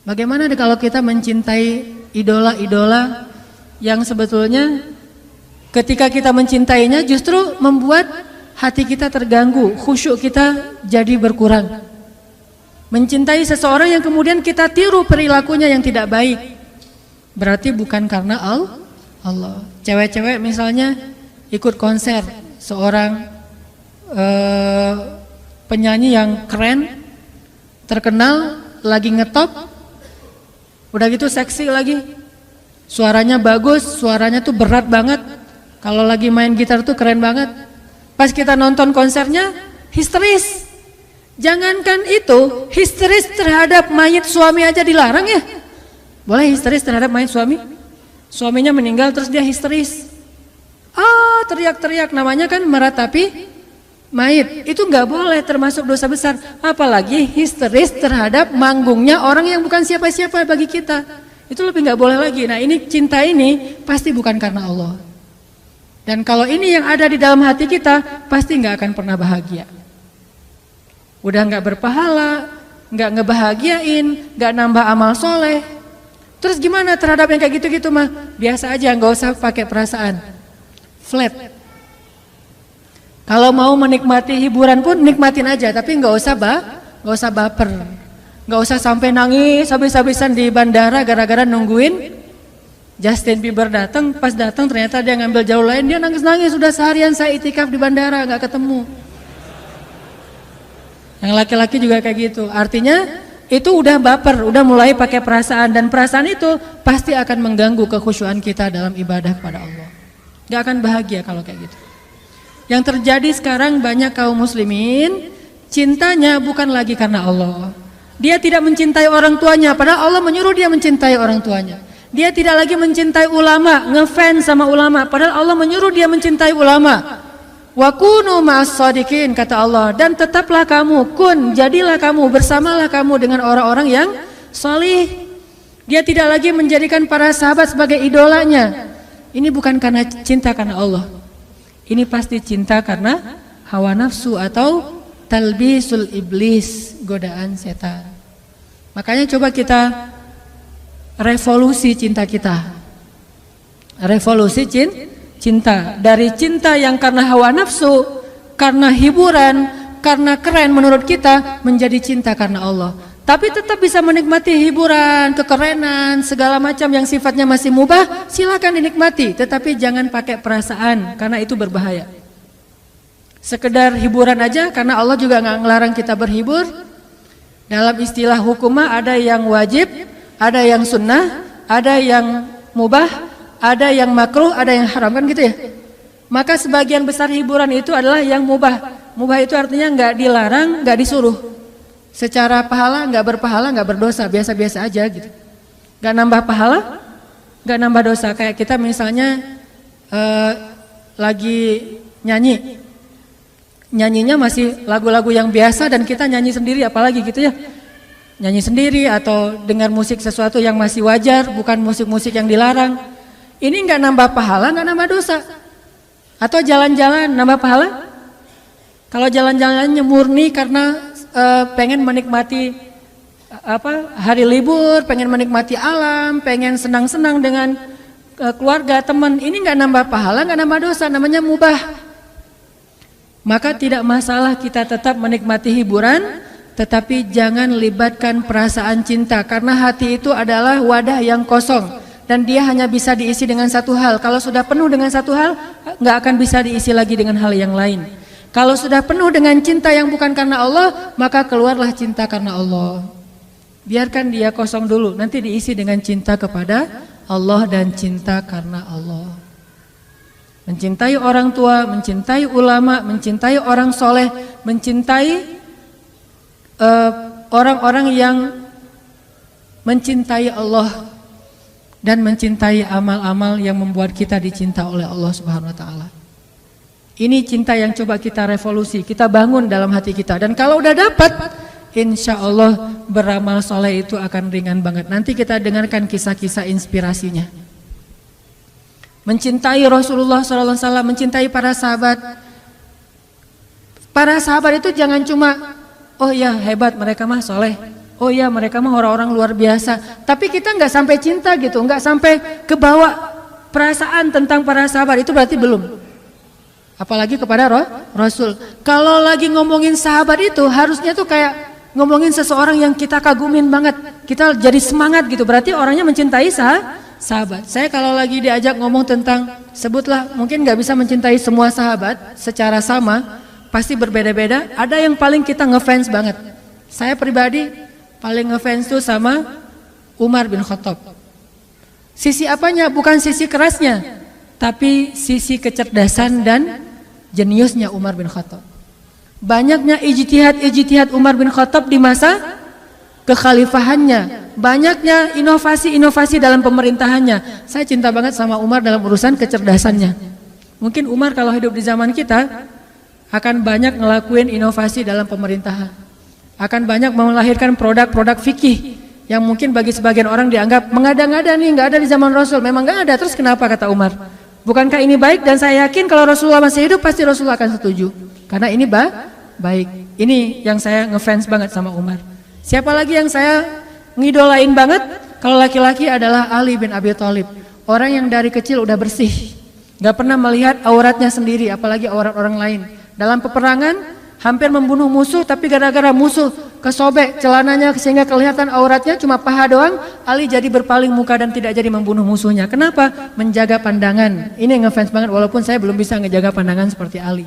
Bagaimana kalau kita mencintai idola-idola yang sebetulnya ketika kita mencintainya justru membuat hati kita terganggu, khusyuk kita jadi berkurang. Mencintai seseorang yang kemudian kita tiru perilakunya yang tidak baik, berarti bukan karena Allah. Cewek-cewek misalnya ikut konser seorang penyanyi yang keren, terkenal, lagi ngetop, udah gitu seksi lagi, suaranya bagus, suaranya tuh berat banget, kalau lagi main gitar tuh keren banget. Pas kita nonton konsernya histeris. Jangankan itu, histeris terhadap mayit suami aja dilarang ya. Boleh histeris terhadap mayit suami? Suaminya meninggal terus dia histeris. Teriak-teriak, namanya kan meratapi mayit. Itu nggak boleh, termasuk dosa besar. Apalagi histeris terhadap manggungnya orang yang bukan siapa-siapa bagi kita. Itu lebih nggak boleh lagi. Nah, ini cinta ini pasti bukan karena Allah. Dan kalau ini yang ada di dalam hati kita, pasti nggak akan pernah bahagia. Udah nggak berpahala, nggak ngebahagiain, nggak nambah amal soleh. Terus gimana terhadap yang kayak gitu-gitu mah? Biasa aja, nggak usah pakai perasaan. Flat. Kalau mau menikmati hiburan pun nikmatin aja, tapi nggak usah baper, nggak usah sampai nangis habis-habisan di bandara gara-gara nungguin Justin Bieber datang. Pas datang ternyata dia ngambil jalur lain, dia nangis-nangis. Sudah seharian saya itikaf di bandara nggak ketemu. Yang laki-laki juga kayak gitu. Artinya itu udah baper, udah mulai pakai perasaan, dan perasaan itu pasti akan mengganggu kekhusyuan kita dalam ibadah kepada Allah. Gak akan bahagia kalau kayak gitu. Yang terjadi sekarang banyak kaum muslimin cintanya bukan lagi karena Allah. Dia tidak mencintai orang tuanya, padahal Allah menyuruh dia mencintai orang tuanya. Dia tidak lagi mencintai ulama, ngefans sama ulama, padahal Allah menyuruh dia mencintai ulama. Wa kunu ma'as shadiqin, kata Allah, dan tetaplah kamu, jadilah kamu, bersamalah kamu dengan orang-orang yang salih. Dia tidak lagi menjadikan para sahabat sebagai idolanya. Ini bukan karena cinta karena Allah. Ini pasti cinta karena hawa nafsu atau talbisul iblis, godaan setan. Makanya coba kita revolusi cinta kita. Revolusi cinta. Dari cinta yang karena hawa nafsu, karena hiburan, karena keren menurut kita, menjadi cinta karena Allah. Tapi tetap bisa menikmati hiburan, kekerenan, segala macam yang sifatnya masih mubah, silakan dinikmati. Tetapi jangan pakai perasaan, karena itu berbahaya. Sekedar hiburan aja, karena Allah juga nggak ngelarang kita berhibur. Dalam istilah hukumah ada yang wajib, ada yang sunnah, ada yang mubah, ada yang makruh, ada yang haram, kan gitu ya. Maka sebagian besar hiburan itu adalah yang mubah. Mubah itu artinya nggak dilarang, nggak disuruh. Secara pahala nggak berpahala, nggak berdosa, biasa-biasa aja gitu. Nggak nambah pahala, nggak nambah dosa. Kayak kita misalnya lagi nyanyi, nyanyinya masih lagu-lagu yang biasa dan kita nyanyi sendiri, apalagi gitu ya. Nyanyi sendiri atau dengar musik sesuatu yang masih wajar, bukan musik-musik yang dilarang. Ini nggak nambah pahala, nggak nambah dosa. Atau jalan-jalan nambah pahala? Kalau jalan-jalannya murni karena pengen menikmati hari libur, pengen menikmati alam, pengen senang-senang dengan keluarga, teman, ini nggak nambah pahala, nggak nambah dosa, namanya mubah. Maka tidak masalah kita tetap menikmati hiburan, tetapi jangan libatkan perasaan cinta, karena hati itu adalah wadah yang kosong dan dia hanya bisa diisi dengan satu hal. Kalau sudah penuh dengan satu hal, nggak akan bisa diisi lagi dengan hal yang lain. Kalau sudah penuh dengan cinta yang bukan karena Allah, maka keluarlah cinta karena Allah. Biarkan dia kosong dulu, nanti diisi dengan cinta kepada Allah dan cinta karena Allah. Mencintai orang tua, mencintai ulama, mencintai orang soleh, mencintai orang-orang yang mencintai Allah dan mencintai amal-amal yang membuat kita dicinta oleh Allah Subhanahu wa taala. Ini cinta yang coba kita revolusi, kita bangun dalam hati kita. Dan kalau udah dapat, insya Allah beramal soleh itu akan ringan banget. Nanti kita dengarkan kisah-kisah inspirasinya. Mencintai Rasulullah SAW, mencintai para sahabat. Para sahabat itu jangan cuma, oh ya hebat mereka mah soleh, oh iya mereka mah orang-orang luar biasa. Tapi kita nggak sampai cinta gitu, nggak sampai kebawa perasaan tentang para sahabat, itu berarti belum. Apalagi kepada Rasul. Kalau lagi ngomongin sahabat itu harusnya tuh kayak ngomongin seseorang yang kita kagumin banget, kita jadi semangat gitu, berarti orangnya mencintai sahabat. Saya kalau lagi diajak ngomong tentang, sebutlah, mungkin nggak bisa mencintai semua sahabat secara sama, pasti berbeda-beda. Ada yang paling kita ngefans banget. Saya pribadi paling ngefans tuh sama Umar bin Khattab. Sisi apanya? Bukan sisi kerasnya, tapi sisi kecerdasan dan jeniusnya Umar bin Khattab. Banyaknya ijtihad Umar bin Khattab di masa kekhalifahannya, banyaknya inovasi dalam pemerintahannya. Saya cinta banget sama Umar dalam urusan kecerdasannya. Mungkin Umar kalau hidup di zaman kita akan banyak ngelakuin inovasi dalam pemerintahan, akan banyak melahirkan produk-produk fikih yang mungkin bagi sebagian orang dianggap mengada-ngada nih, nggak ada di zaman Rasul. Memang nggak ada, terus kenapa kata Umar? Bukankah ini baik? Dan saya yakin kalau Rasulullah masih hidup pasti Rasulullah akan setuju, karena ini baik. Ini yang saya ngefans banget sama Umar. Siapa lagi yang saya ngidolain banget? Kalau laki-laki adalah Ali bin Abi Thalib. Orang yang dari kecil udah bersih, nggak pernah melihat auratnya sendiri, apalagi aurat orang lain. Dalam peperangan hampir membunuh musuh, tapi gara-gara musuh kesobek celananya sehingga kelihatan auratnya cuma paha doang, Ali jadi berpaling muka dan tidak jadi membunuh musuhnya. Kenapa? Menjaga pandangan. Ini ngefans banget, walaupun saya belum bisa ngejaga pandangan seperti Ali.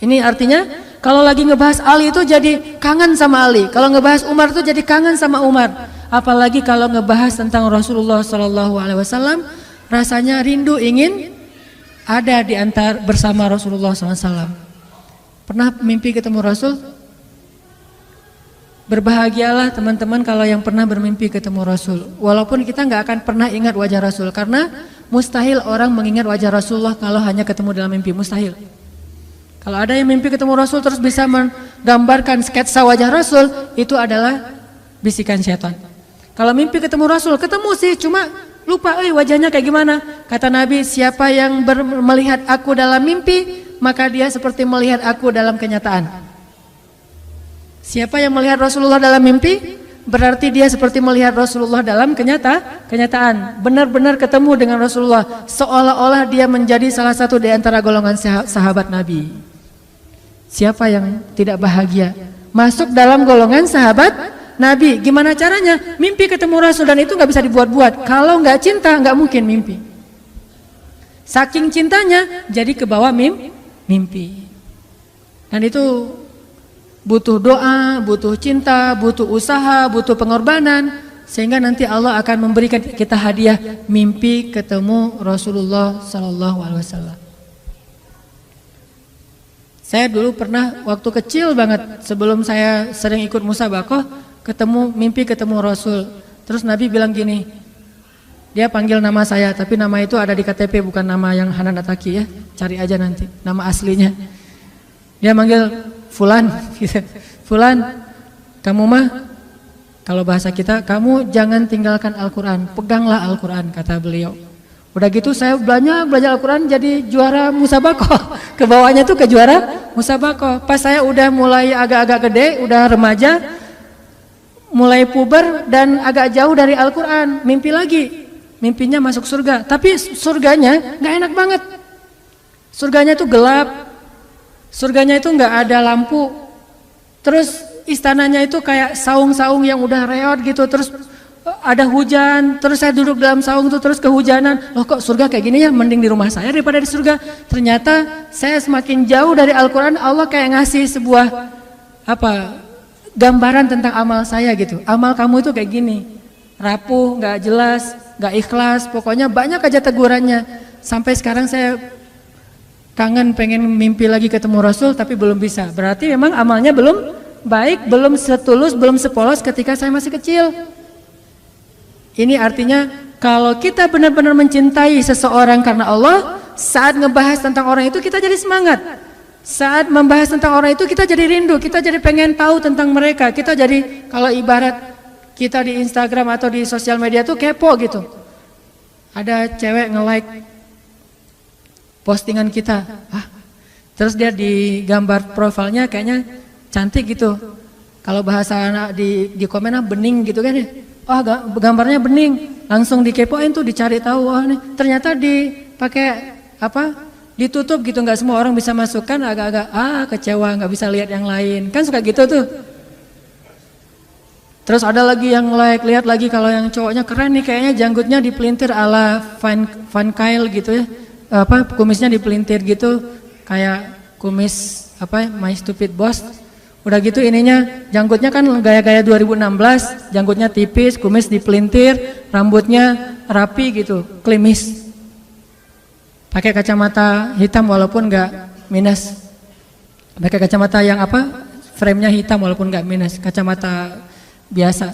Ini artinya kalau lagi ngebahas Ali itu jadi kangen sama Ali, kalau ngebahas Umar itu jadi kangen sama Umar. Apalagi kalau ngebahas tentang Rasulullah SAW, rasanya rindu ingin ada di antara bersama Rasulullah SAW. Pernah mimpi ketemu Rasul? Berbahagialah teman-teman kalau yang pernah bermimpi ketemu Rasul. Walaupun kita nggak akan pernah ingat wajah Rasul, karena mustahil orang mengingat wajah Rasulullah kalau hanya ketemu dalam mimpi, mustahil. Kalau ada yang mimpi ketemu Rasul terus bisa menggambarkan sketsa wajah Rasul, itu adalah bisikan setan. Kalau mimpi ketemu Rasul, ketemu sih, cuma lupa wajahnya kayak gimana. Kata Nabi, siapa yang melihat aku dalam mimpi, maka dia seperti melihat aku dalam kenyataan. Siapa yang melihat Rasulullah dalam mimpi, berarti dia seperti melihat Rasulullah dalam kenyataan. Benar-benar ketemu dengan Rasulullah, seolah-olah dia menjadi salah satu di antara golongan sahabat Nabi. Siapa yang tidak bahagia masuk dalam golongan sahabat Nabi? Gimana caranya? Mimpi ketemu Rasul, dan itu nggak bisa dibuat-buat. Kalau nggak cinta nggak mungkin mimpi. Saking cintanya jadi kebawa mimpi. Dan itu butuh doa, butuh cinta, butuh usaha, butuh pengorbanan, sehingga nanti Allah akan memberikan kita hadiah mimpi ketemu Rasulullah SAW. Saya dulu pernah waktu kecil banget, sebelum saya sering ikut musabaqah, mimpi ketemu Rasul. Terus Nabi bilang gini, dia panggil nama saya, tapi nama itu ada di KTP, bukan nama yang Hanan Ataki ya, cari aja nanti nama aslinya. Dia manggil Fulan, Fulan, kamu mah, kalau bahasa kita, kamu jangan tinggalkan Al-Quran, peganglah Al-Quran, kata beliau. Udah gitu saya belajar Al-Quran, jadi juara musabaqah. Kebawahnya tuh ke juara musabaqah. Pas saya udah mulai agak-agak gede, udah remaja, mulai puber dan agak jauh dari Al-Quran, mimpi lagi. Mimpinya masuk surga, tapi surganya gak enak banget. Surganya tuh gelap, surganya itu gak ada lampu. Terus istananya itu kayak saung-saung yang udah reot gitu, terus ada hujan, terus saya duduk dalam saung itu terus kehujanan. Loh kok surga kayak gini ya, mending di rumah saya daripada di surga. Ternyata saya semakin jauh dari Al-Quran, Allah kayak ngasih sebuah gambaran tentang amal saya gitu. Amal kamu itu kayak gini, rapuh, gak jelas, gak ikhlas, pokoknya banyak aja tegurannya. Sampai sekarang saya kangen pengen mimpi lagi ketemu Rasul, tapi belum bisa. Berarti memang amalnya belum baik, belum setulus, belum sepolos ketika saya masih kecil. Ini artinya kalau kita benar-benar mencintai seseorang karena Allah, saat ngebahas tentang orang itu kita jadi semangat. Saat membahas tentang orang itu kita jadi rindu, kita jadi pengen tahu tentang mereka. Kita jadi, kalau ibarat kita di Instagram atau di sosial media tuh kepo gitu. Ada cewek nge-like postingan kita, terus dia di gambar profilnya kayaknya cantik gitu. Kalau bahasa anak di komennya bening gitu kan ya. Oh gambarnya bening, langsung dikepoin tuh dicari tahu. Oh nih ternyata dipakai apa? Ditutup gitu, nggak semua orang bisa masukkan, agak-agak kecewa nggak bisa lihat yang lain. Kan suka gitu tuh. Terus ada lagi yang lihat lagi kalau yang cowoknya keren nih kayaknya janggutnya dipelintir ala Van Kyle gitu ya. Kumisnya dipelintir gitu kayak kumis My Stupid Boss. Udah gitu ininya janggutnya kan gaya-gaya 2016, janggutnya tipis, kumis dipelintir, rambutnya rapi gitu, klimis. Pakai kacamata hitam walaupun nggak minus. Pakai kacamata yang frame-nya hitam walaupun nggak minus, kacamata biasa.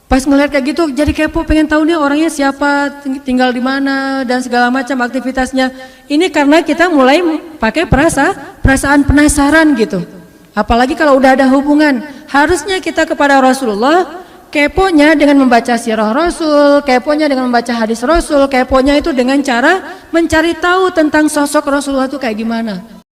Pas ngeliat kayak gitu jadi kepo, pengen tahu nih orangnya siapa, tinggal di mana dan segala macam aktivitasnya. Ini karena kita mulai pakai perasaan penasaran gitu. Apalagi kalau udah ada hubungan, harusnya kita kepada Rasulullah keponya dengan membaca sirah Rasul, keponya dengan membaca hadis Rasul, keponya itu dengan cara mencari tahu tentang sosok Rasulullah itu kayak gimana.